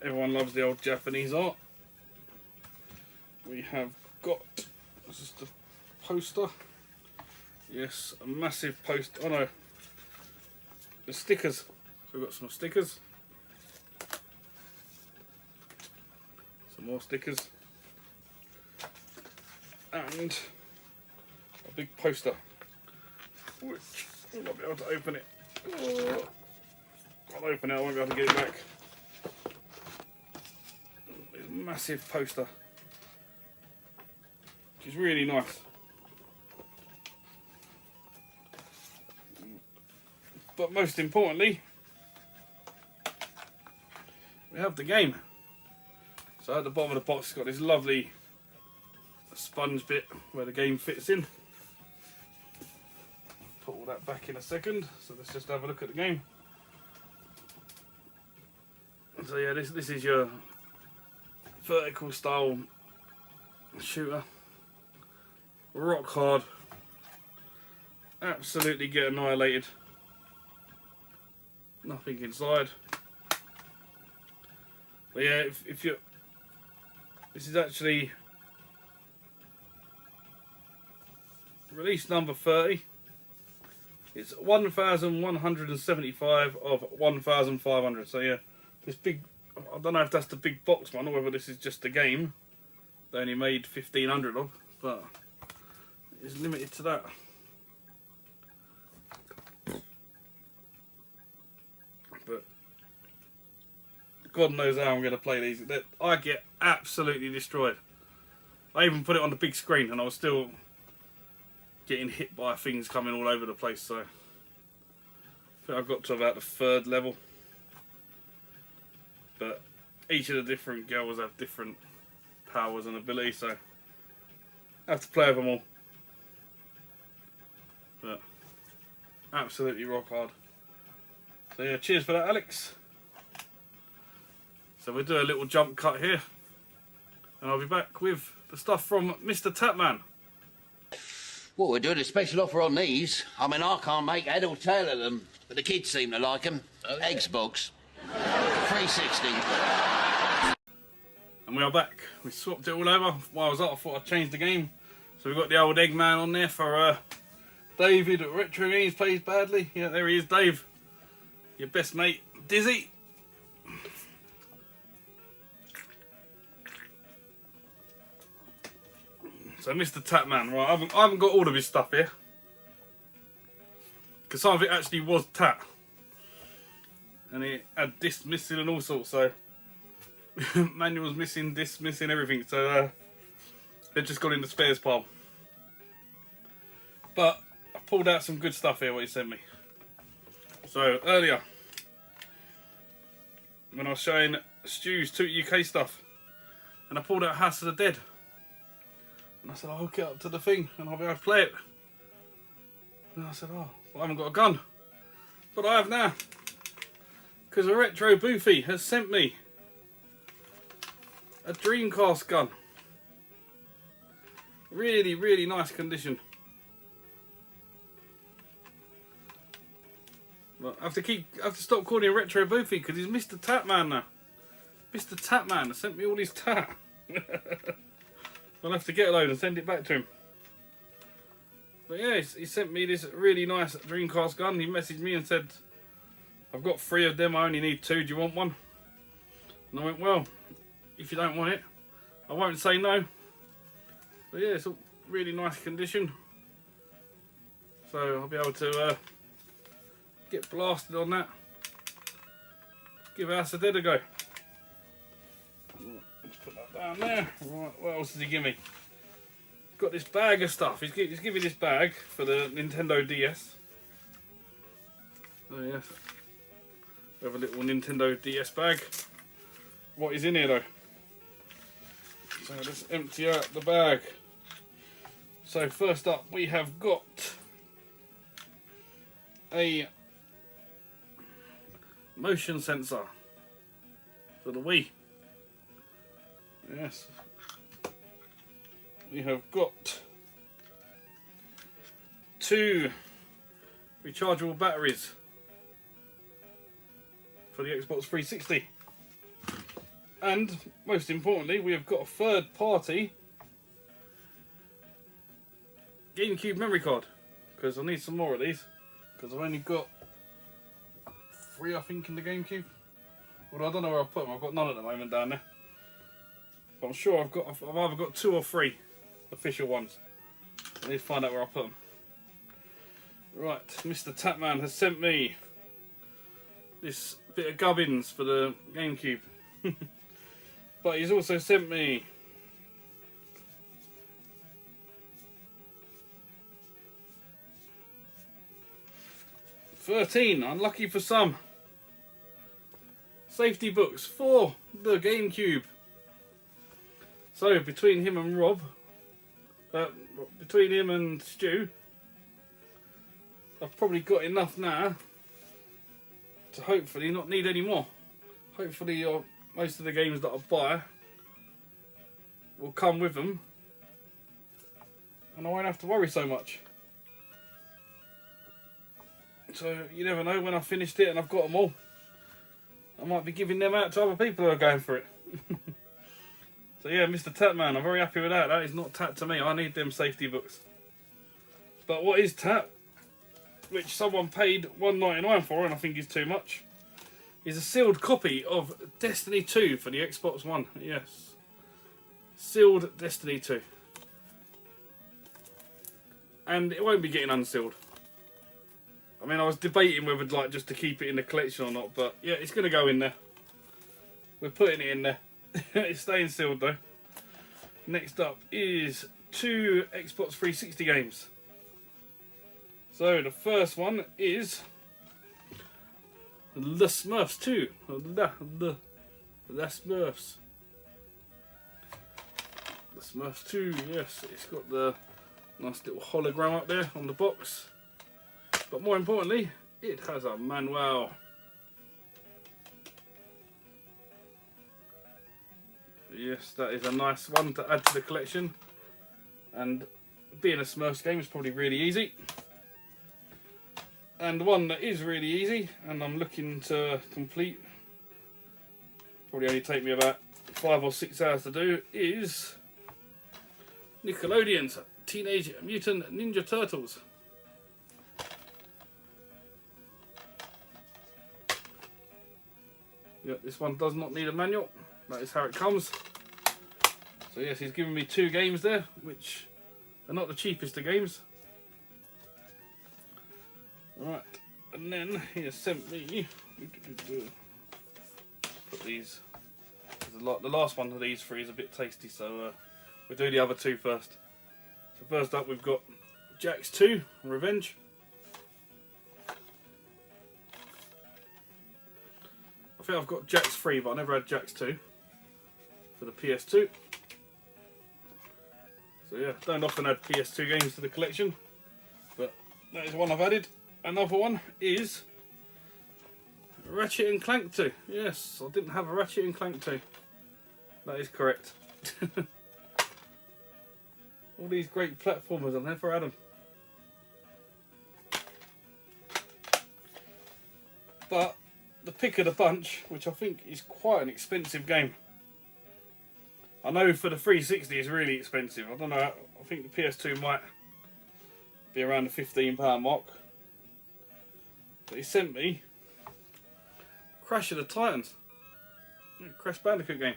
Everyone loves the old Japanese art. We have got, this is the poster. Yes, a massive poster. Oh no, the stickers. So we've got some stickers. Some more stickers. And a big poster. Which I won't be able to open it. Oh, I'll open it, I won't be able to get it back. It's a massive poster. Which is really nice. But most importantly, we have the game. So at the bottom of the box, it's got this lovely sponge bit where the game fits in. Put all that back in a second. So let's just have a look at the game. So yeah, this is your vertical style shooter. Rock hard. Absolutely get annihilated. Nothing inside. But yeah, if you, this is actually release number 30. It's 1,175 of 1,500. So yeah, this big, I don't know if that's the big box one or whether this is just the game they only made 1,500 of, but it's limited to that. But God knows how I'm going to play these. I get absolutely destroyed. I even put it on the big screen and I was still getting hit by things coming all over the place. So I think I've got to about the 3rd level. But each of the different girls have different powers and abilities, so I have to play with them all. But absolutely rock hard. So yeah, cheers for that, Alex. So we'll do a little jump cut here, and I'll be back with the stuff from Mr. Tatman. Well, we're doing a special offer on these. I mean, I can't make head or tail of them, but the kids seem to like them. Oh, yeah. Xbox. 360. And we are back. We swapped it all over. While I was up, I thought I'd change the game. So we've got the old Eggman on there for David at Retro Games Plays Badly. Yeah, there he is, Dave. your best mate, Dizzy. So Mr. Tatman, right, I haven't got all of his stuff here. Because some of it actually was Tat. And it had discs missing and all sorts, so... manuals missing, discs missing, everything, so they've just gone in the spares pile. But I pulled out some good stuff here, what he sent me. So earlier, when I was showing Stu's TootyUk stuff, and I pulled out House of the Dead, and I said I'll hook it up to the thing and I'll be able to play it. And I said, oh, well, I haven't got a gun, but I have now, because a Retro Boofy has sent me a Dreamcast gun. Really, really nice condition. But I have to stop calling him Retro Boofy because he's Mr. Tatman now. Mr. Tatman has sent me all his tat. I'll have to get a load and send it back to him. But yeah, he sent me this really nice Dreamcast gun. He messaged me and said, I've got 3 of them, I only need 2, do you want one? And I went, well, if you don't want it, I won't say no. But yeah, it's a really nice condition. So I'll be able to get blasted on that. Give House of Dead a go. Let's put that down there. Right, what else did he give me? Got this bag of stuff. He's given me this bag for the Nintendo DS. Oh yes. We have a little Nintendo DS bag. What is in here though? So let's empty out the bag. So first up we have got a motion sensor for the Wii. Yes. We have got 2 rechargeable batteries for the Xbox 360. And most importantly, we have got a third party GameCube memory card, because I need some more of these, because I've only got 3 I think in the GameCube. Well, I don't know where I've put them. I've got none at the moment down there, but I'm sure I've either got 2 or 3 official ones. I need to find out where I put them. Right, Mr. Tatman has sent me this bit of gubbins for the GameCube. But he's also sent me $13, unlucky for some, safety books for the GameCube. So between him and Rob, between him and Stu, I've probably got enough now to hopefully not need any more. Hopefully most of the games that I buy will come with them and I won't have to worry so much. So you never know, when I've finished it and I've got them all, I might be giving them out to other people who are going for it. So yeah, Mr. Tatman, I'm very happy with that. That is not tat to me. I need them safety books. But what is tat, which someone paid $1.99 for and I think is too much, is a sealed copy of Destiny 2 for the Xbox One. Yes. Sealed Destiny 2. And it won't be getting unsealed. I mean, I was debating whether like just to keep it in the collection or not, but yeah, it's going to go in there. We're putting it in there. It's staying sealed though. Next up is 2 Xbox 360 games. So the first one is The Smurfs 2. The Smurfs. The Smurfs 2, yes. It's got the nice little hologram up there on the box. But more importantly, it has a manual. Yes, that is a nice one to add to the collection. And being a Smurfs game is probably really easy. And one that is really easy, and I'm looking to complete, probably only take me about 5 or 6 hours to do, is Nickelodeon's Teenage Mutant Ninja Turtles. Yep, this one does not need a manual. That is how it comes. So yes, he's given me 2 games there, which are not the cheapest of games. Right, and then he has sent me. Put these. The last one of these 3 is a bit tasty, so we'll do the other 2 first. So first up, we've got Jax 2 Revenge. I think I've got Jax 3, but I never had Jax 2 for the PS2. So yeah, don't often add PS2 games to the collection, but that is one I've added. Another one is Ratchet and Clank 2. Yes, I didn't have a Ratchet and Clank 2. That is correct. All these great platformers, I never had them. But the pick of the bunch, which I think is quite an expensive game. I know for the 360 it's really expensive. I don't know, I think the PS2 might be around the £15 mark. But he sent me Crash of the Titans. Crash Bandicoot game.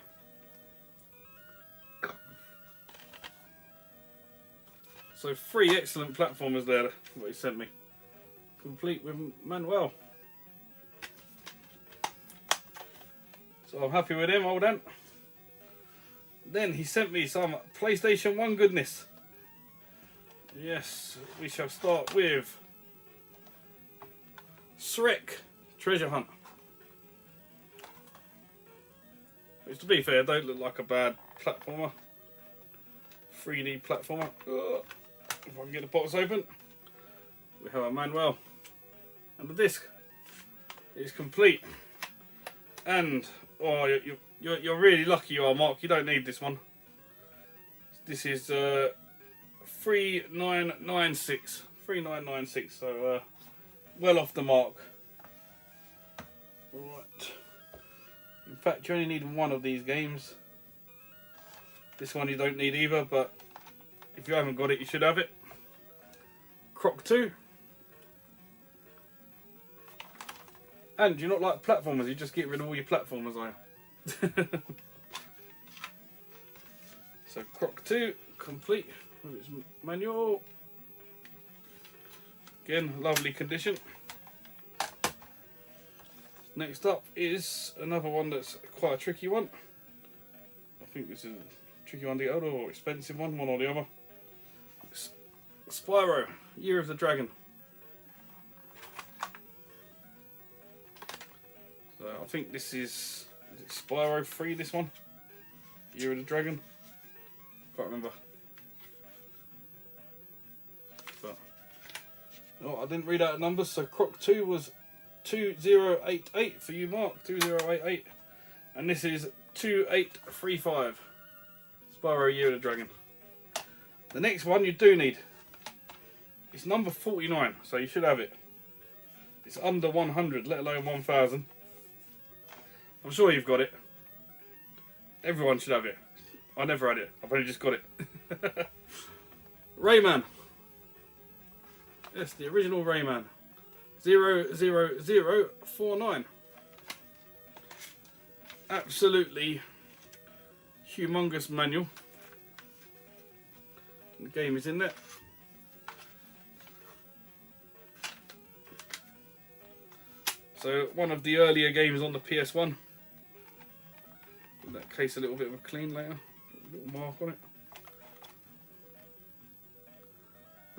So 3 excellent platformers there, what he sent me. Complete with Manuel. So I'm happy with him, old ant. Then he sent me some PlayStation 1 goodness. Yes, we shall start with Shrek Treasure Hunt. Which, to be fair, don't look like a bad platformer. 3D platformer. If I can get the box open, we have a manual and the disc is complete. And oh, you're really lucky you are, Mark. You don't need this one. This is 3996. 3996. So well off the mark. Right. In fact, you only need 1 of these games. This one you don't need either, but if you haven't got it, you should have it. Croc 2. And do you not like platformers? You just get rid of all your platformers, are you? So Croc 2, complete with its manual. Again, lovely condition. Next up is another one that's quite a tricky one. I think this is a tricky one to get hold of, or expensive one or the other. Spyro, Year of the Dragon. So I think this is it Spyro 3, this one? Year of the Dragon? Can't remember. But no, I didn't read out the numbers, so Croc 2 was 2088 for you, Mark. 2088. And this is 2835. Spyro Year of the Dragon. The next one you do need. It's number 49, so you should have it. It's under 100, let alone 1000. I'm sure you've got it. Everyone should have it. I never had it. I've only just got it. Rayman. Yes, the original Rayman. 00049. Absolutely humongous manual. The game is in there. So one of the earlier games on the PS1. Give that case a little bit of a clean later. A little mark on it.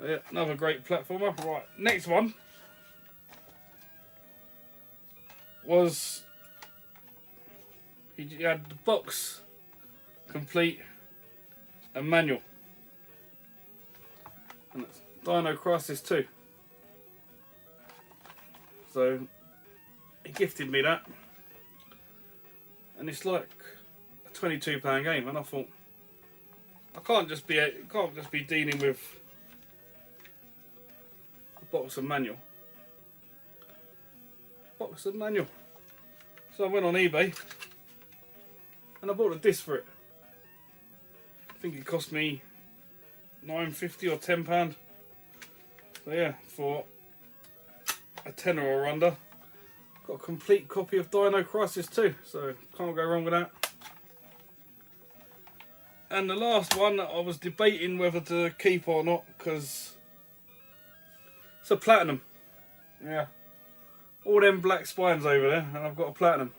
Yeah, another great platformer. Right, next one was he had the box complete and manual, and it's Dino Crisis 2. So he gifted me that, and it's like a £22 game, and I thought I can't just be dealing with a box and manual. Box and manual. So I went on eBay and I bought a disc for it. I think it cost me £9.50 or £10. So yeah, for a tenner or under, Got a complete copy of Dino Crisis 2, so can't go wrong with that. And the last one that I was debating whether to keep or not, because it's a platinum. Yeah. All them black spines over there, and I've got a platinum.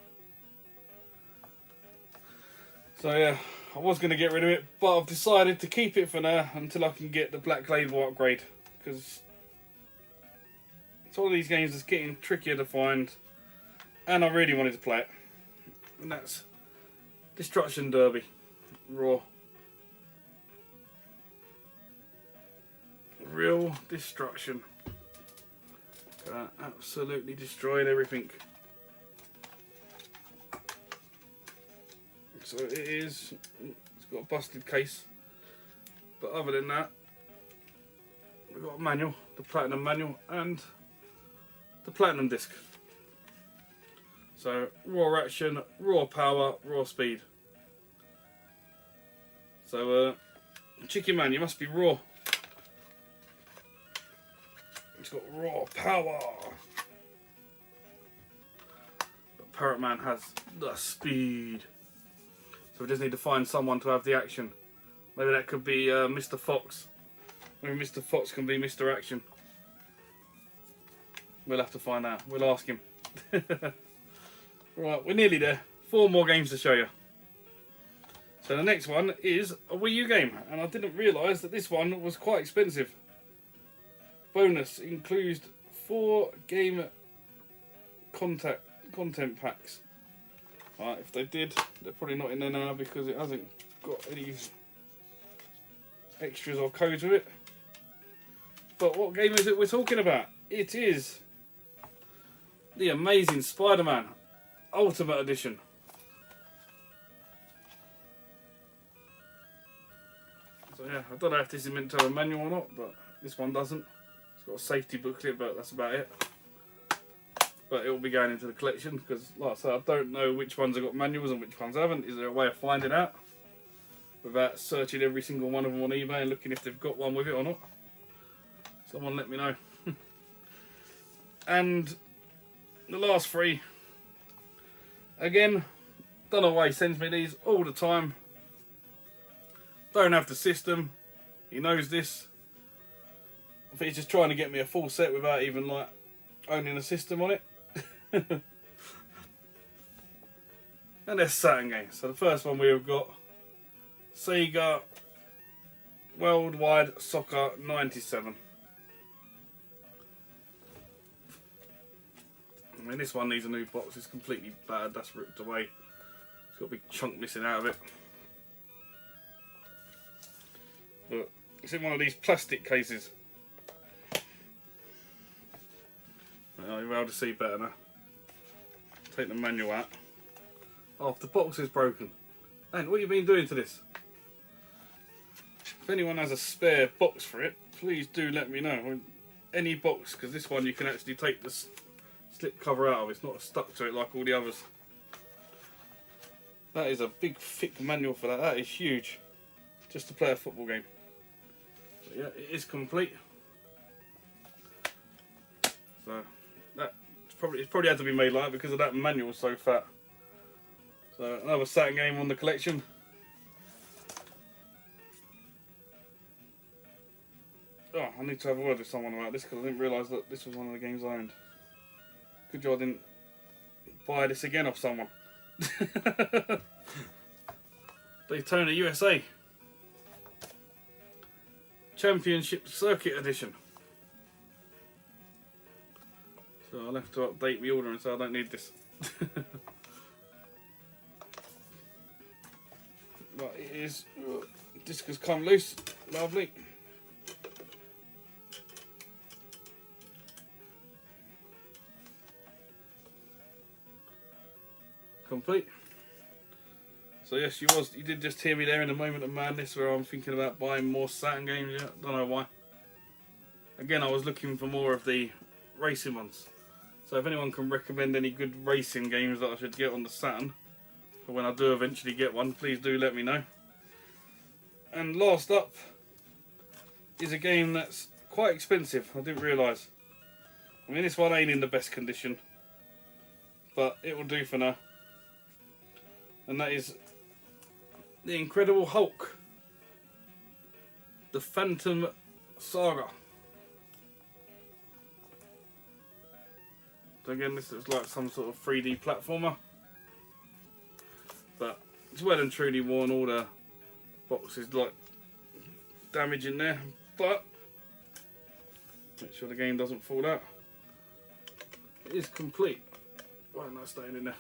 So yeah, I was going to get rid of it, but I've decided to keep it for now until I can get the black label upgrade, because it's one of these games that's getting trickier to find, and I really wanted to play it. And that's Destruction Derby Raw. Real destruction. Absolutely destroyed everything. So it is. It's got a busted case, but other than that, we've got a manual, the platinum manual, and the platinum disc. So raw action, raw power, raw speed. So Chicken Man, you must be raw. It's got raw power. But Parrot Man has the speed. So we just need to find someone to have the action. Maybe that could be Mr. Fox. Maybe Mr. Fox can be Mr. Action. We'll have to find out. We'll ask him. Right, we're nearly there. 4 more games to show you. So the next one is a Wii U game. And I didn't realise that this one was quite expensive. Bonus includes 4 game content packs. Right, if they did, they're probably not in there now because it hasn't got any extras or codes with it. But what game is it we're talking about? It is the Amazing Spider-Man Ultimate Edition. So yeah, I don't know if this is meant to have a manual or not, but this one doesn't. It's got a safety booklet, but that's about it. But it will be going into the collection because, like I said, I don't know which ones have got manuals and which ones haven't. Is there a way of finding out without searching every single one of them on eBay and looking if they've got one with it or not? Someone let me know. And the last 3, again, don't know why he sends me these all the time. Don't have the system. He knows this. I think he's just trying to get me a full set without even like owning a system on it. And they're Saturn games. So the first one we've got SEGA Worldwide Soccer 97. I mean, this one needs a new box. It's completely bad. That's ripped away. It's got a big chunk missing out of it. But it's in one of these plastic cases. You'll be able to see better now. Take the manual out. Oh, the box is broken. And what have you been doing to this? If anyone has a spare box for it, please do let me know. Any box, because this one you can actually take the slip cover out of. It's not stuck to it like all the others. That is a big thick manual for that. That is huge. Just to play a football game. But yeah, it is complete. So it's probably had to be made like that because of that manual so fat. So another Saturn game on the collection. Oh, I need to have a word with someone about this because I didn't realise that this was one of the games I owned. Good job I didn't buy this again off someone. Daytona USA Championship Circuit Edition. So I'll have to update my order and say I don't need this. But it is, disc has come loose, lovely. Complete. So yes, you did just hear me there in a moment of madness where I'm thinking about buying more Saturn games. Yeah, don't know why. Again, I was looking for more of the racing ones. So if anyone can recommend any good racing games that I should get on the Saturn, for when I do eventually get one, please do let me know. And last up is a game that's quite expensive. I didn't realise. I mean, this one ain't in the best condition. but it will do for now. And that is the Incredible Hulk, the Phantom Saga. So again, this looks like some sort of 3D platformer, but it's well and truly worn. All the boxes like damage in there, but make sure the game doesn't fall out. It is complete. Why am I staying in there?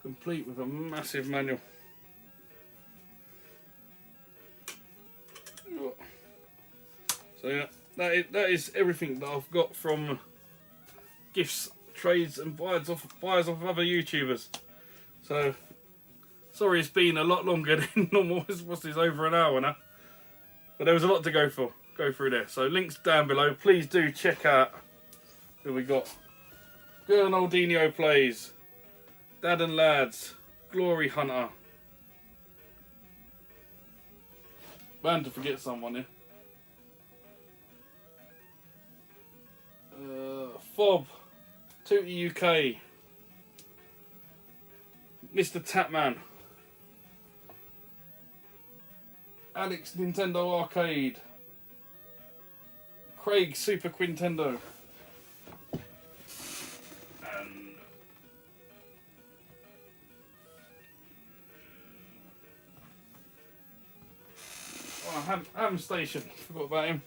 Complete with a massive manual. So yeah, that is everything that I've got from gifts, trades and buys off other YouTubers. So sorry it's been a lot longer than normal. What's this, over an hour now? But there was a lot to go through there. So links down below. Please do check out who we got. Gurnaldinho Plays, Dad and Lads, GloryHunter. Bound to forget someone here. Fob, TootyUk, Mr. Tapman, Alex Nintendo Arcade, Craig Super Quintendo, and Ham Station. Forgot about him.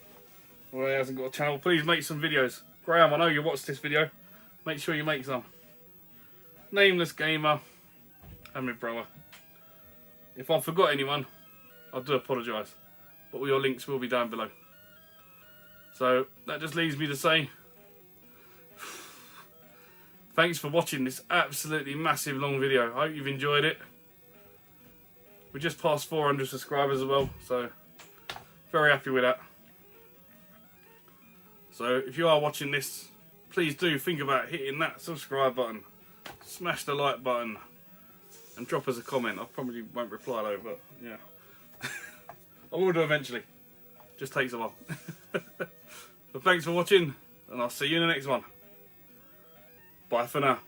Well, he hasn't got a channel. Please make some videos. Graham, I know you watched this video. Make sure you make some. Nameless Gamer and my brother. If I forgot anyone, I do apologise. But all your links will be down below. So that just leaves me to say thanks for watching this absolutely massive long video. I hope you've enjoyed it. We're just past 400 subscribers as well, so very happy with that. So if you are watching this, please do think about hitting that subscribe button, smash the like button, and drop us a comment. I probably won't reply though, but yeah. I will do eventually. Just takes a while. But thanks for watching, and I'll see you in the next one. Bye for now.